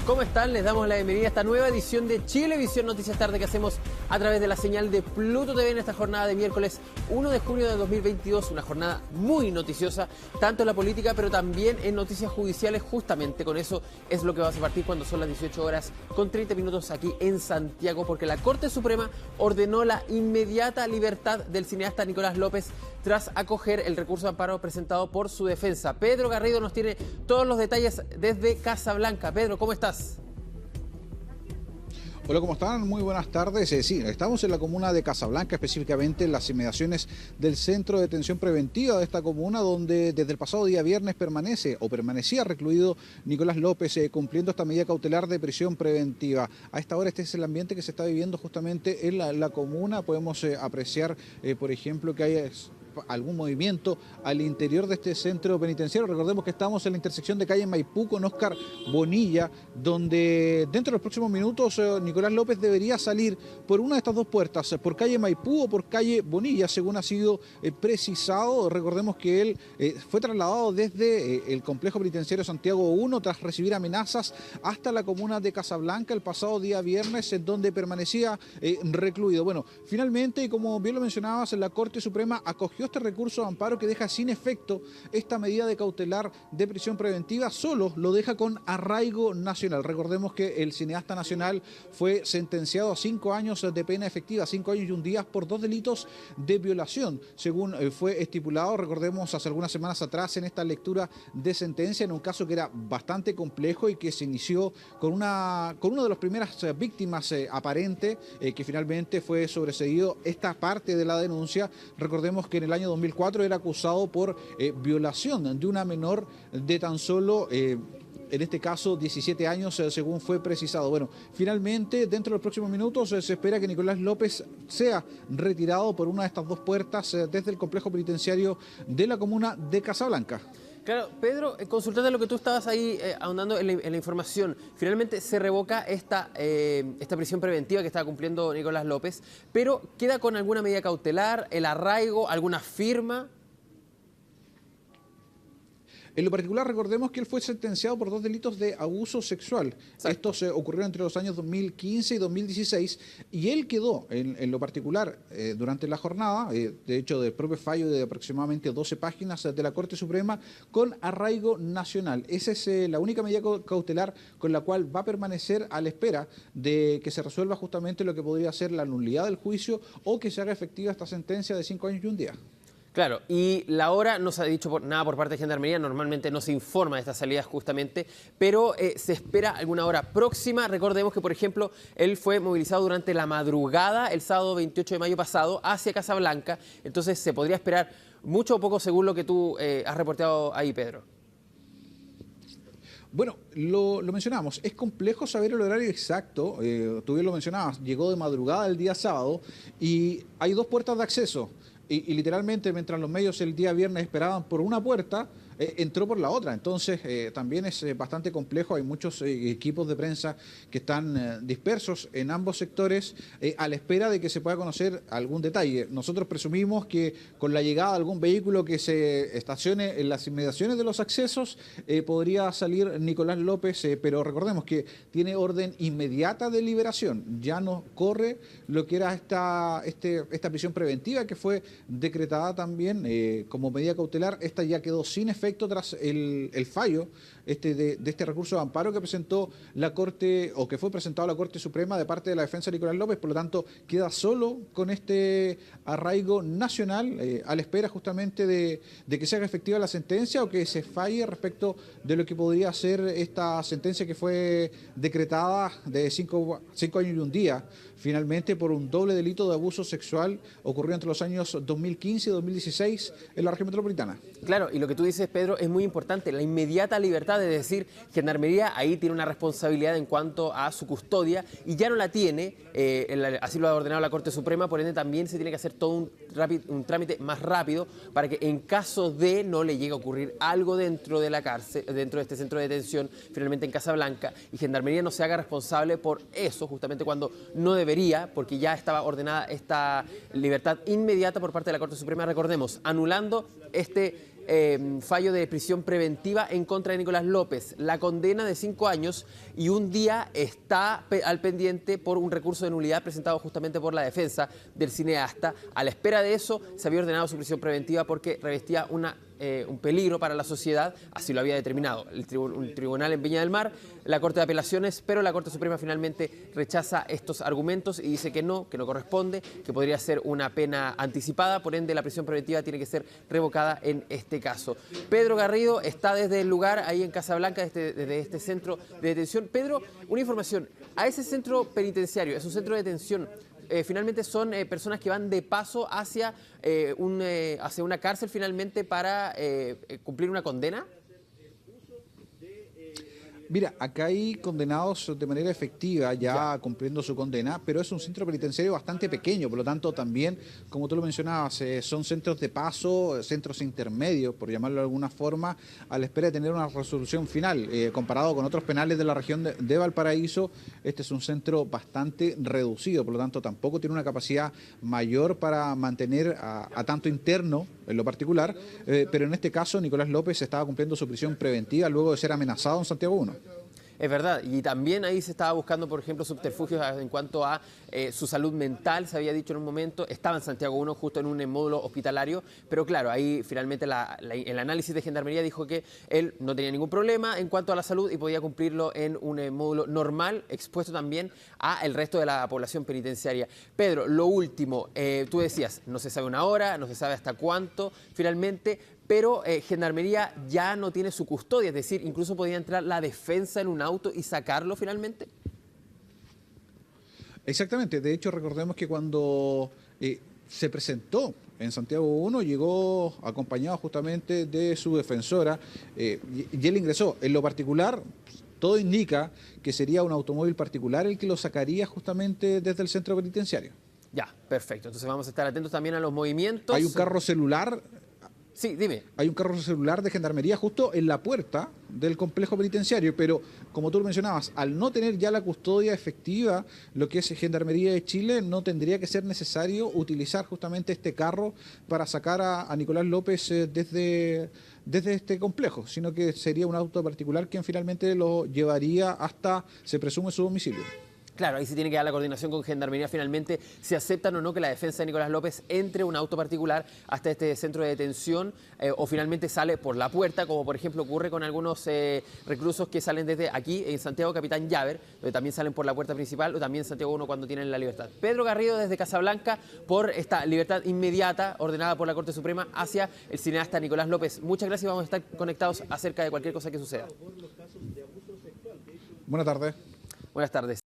¿Cómo están? Les damos la bienvenida a esta nueva edición de Chilevisión Noticias Tarde que hacemos a través de la señal de Pluto TV en esta jornada de miércoles 1 de junio de 2022. Una jornada muy noticiosa, tanto en la política, pero también en noticias judiciales. Justamente con eso es lo que vamos a partir cuando son las 18 horas con 30 minutos aquí en Santiago, porque la Corte Suprema ordenó la inmediata libertad del cineasta Nicolás López tras acoger el recurso de amparo presentado por su defensa. Pedro Garrido nos tiene todos los detalles desde Casablanca. Pedro, ¿cómo estás? Hola, ¿cómo están? Muy buenas tardes. Sí, estamos en la comuna de Casablanca, específicamente en las inmediaciones del centro de detención preventiva de esta comuna, donde desde el pasado día viernes permanecía recluido Nicolás López, cumpliendo esta medida cautelar de prisión preventiva. A esta hora este es el ambiente que se está viviendo justamente en la comuna. Podemos apreciar, por ejemplo, que hay algún movimiento al interior de este centro penitenciario. Recordemos que estamos en la intersección de calle Maipú con Óscar Bonilla, donde dentro de los próximos minutos Nicolás López debería salir por una de estas dos puertas, por calle Maipú o por calle Bonilla, según ha sido precisado. Recordemos que él fue trasladado desde el complejo penitenciario Santiago 1 tras recibir amenazas hasta la comuna de Casablanca el pasado día viernes, en donde permanecía recluido. Bueno, finalmente, y como bien lo mencionabas, la Corte Suprema acogió este recurso de amparo que deja sin efecto esta medida de cautelar de prisión preventiva, solo lo deja con arraigo nacional. Recordemos que el cineasta nacional fue sentenciado a 5 años de pena efectiva, 5 años y un día por 2 delitos de violación, según fue estipulado, recordemos, hace algunas semanas atrás en esta lectura de sentencia, en un caso que era bastante complejo y que se inició con una de las primeras víctimas aparente, que finalmente fue sobreseído esta parte de la denuncia. Recordemos que en el año 2004 era acusado por violación de una menor de tan solo en este caso 17 años, según fue precisado. Bueno, finalmente, dentro de los próximos minutos, se espera que Nicolás López sea retirado por una de estas dos puertas desde el complejo penitenciario de la comuna de Casablanca. Claro, Pedro, consultando lo que tú estabas ahí ahondando en la información, finalmente se revoca esta prisión preventiva que estaba cumpliendo Nicolás López, pero ¿queda con alguna medida cautelar, el arraigo, alguna firma? En lo particular, recordemos que él fue sentenciado por 2 delitos de abuso sexual. Exacto. Estos ocurrieron entre los años 2015 y 2016 y él quedó, en lo particular, durante la jornada, de hecho, del propio fallo de aproximadamente 12 páginas de la Corte Suprema, con arraigo nacional. Esa es la única medida cautelar con la cual va a permanecer a la espera de que se resuelva justamente lo que podría ser la nulidad del juicio o que se haga efectiva esta sentencia de 5 años y un día. Claro, y la hora no se ha dicho nada por parte de Gendarmería, normalmente no se informa de estas salidas justamente, pero se espera alguna hora próxima. Recordemos que, por ejemplo, él fue movilizado durante la madrugada el sábado 28 de mayo pasado hacia Casablanca, entonces se podría esperar mucho o poco según lo que tú has reporteado ahí, Pedro. Bueno, lo mencionamos, es complejo saber el horario exacto, tú bien lo mencionabas, llegó de madrugada el día sábado y hay 2 puertas de acceso. Y literalmente, mientras los medios el día viernes esperaban por una puerta, entró por la otra. Entonces, también es bastante complejo. Hay muchos equipos de prensa que están dispersos en ambos sectores a la espera de que se pueda conocer algún detalle. Nosotros presumimos que con la llegada de algún vehículo que se estacione en las inmediaciones de los accesos, podría salir Nicolás López, pero recordemos que tiene orden inmediata de liberación. Ya no corre lo que era esta prisión preventiva que fue decretada también como medida cautelar. Esta ya quedó sin efecto tras el fallo de este recurso de amparo que presentó la Corte, o que fue presentado a la Corte Suprema de parte de la defensa de Nicolás López. Por lo tanto, queda solo con este arraigo nacional a la espera justamente de que se haga efectiva la sentencia o que se falle respecto de lo que podría ser esta sentencia que fue decretada de 5 años y un día, finalmente por un doble delito de abuso sexual ocurrido entre los años 2015 y 2016 en la región metropolitana. Claro, y lo que tú dices, Pedro, es muy importante, la inmediata libertad, es decir, Gendarmería ahí tiene una responsabilidad en cuanto a su custodia y ya no la tiene, así lo ha ordenado la Corte Suprema, por ende también se tiene que hacer todo un trámite más rápido para que en caso de no le llegue a ocurrir algo dentro de la cárcel, dentro de este centro de detención, finalmente en Casablanca, y Gendarmería no se haga responsable por eso, justamente cuando no debería, porque ya estaba ordenada esta libertad inmediata por parte de la Corte Suprema, recordemos, anulando este fallo de prisión preventiva en contra de Nicolás López. La condena de 5 años y un día está al pendiente por un recurso de nulidad presentado justamente por la defensa del cineasta. A la espera de eso, se había ordenado su prisión preventiva porque revestía un peligro para la sociedad, así lo había determinado un tribunal en Viña del Mar, la Corte de Apelaciones, pero la Corte Suprema finalmente rechaza estos argumentos y dice que no corresponde, que podría ser una pena anticipada, por ende la prisión preventiva tiene que ser revocada en este caso. Pedro Garrido está desde el lugar, ahí en Casablanca, desde este centro de detención. Pedro, una información, a ese centro penitenciario, es un centro de detención, finalmente son personas que van de paso hacia una cárcel finalmente para cumplir una condena. Mira, acá hay condenados de manera efectiva ya cumpliendo su condena, pero es un centro penitenciario bastante pequeño, por lo tanto también, como tú lo mencionabas, son centros de paso, centros intermedios, por llamarlo de alguna forma, a la espera de tener una resolución final. Comparado con otros penales de la región de Valparaíso, este es un centro bastante reducido, por lo tanto tampoco tiene una capacidad mayor para mantener a tanto interno en lo particular, pero en este caso Nicolás López estaba cumpliendo su prisión preventiva luego de ser amenazado en Santiago 1. Es verdad, y también ahí se estaba buscando, por ejemplo, subterfugios en cuanto a su salud mental, se había dicho en un momento, estaba en Santiago 1 justo en un módulo hospitalario, pero claro, ahí finalmente el análisis de Gendarmería dijo que él no tenía ningún problema en cuanto a la salud y podía cumplirlo en un módulo normal, expuesto también al resto de la población penitenciaria. Pedro, lo último, tú decías, no se sabe una hora, no se sabe hasta cuánto finalmente, pero Gendarmería ya no tiene su custodia, es decir, incluso podía entrar la defensa en un auto y sacarlo finalmente. Exactamente, de hecho recordemos que cuando se presentó en Santiago 1 llegó acompañado justamente de su defensora y él ingresó. En lo particular, todo indica que sería un automóvil particular el que lo sacaría justamente desde el centro penitenciario. Ya, perfecto, entonces vamos a estar atentos también a los movimientos. Hay un carro celular. Sí, dime. Hay un carro celular de Gendarmería justo en la puerta del complejo penitenciario, pero como tú lo mencionabas, al no tener ya la custodia efectiva, lo que es Gendarmería de Chile, no tendría que ser necesario utilizar justamente este carro para sacar a Nicolás López desde este complejo, sino que sería un auto particular quien finalmente lo llevaría hasta, se presume, su domicilio. Claro, ahí se tiene que dar la coordinación con Gendarmería finalmente, si aceptan o no que la defensa de Nicolás López entre un auto particular hasta este centro de detención o finalmente sale por la puerta, como por ejemplo ocurre con algunos reclusos que salen desde aquí en Santiago Capitán Llaver, donde también salen por la puerta principal, o también Santiago 1 cuando tienen la libertad. Pedro Garrido desde Casablanca por esta libertad inmediata ordenada por la Corte Suprema hacia el cineasta Nicolás López. Muchas gracias y vamos a estar conectados acerca de cualquier cosa que suceda. Buenas tardes. Buenas tardes.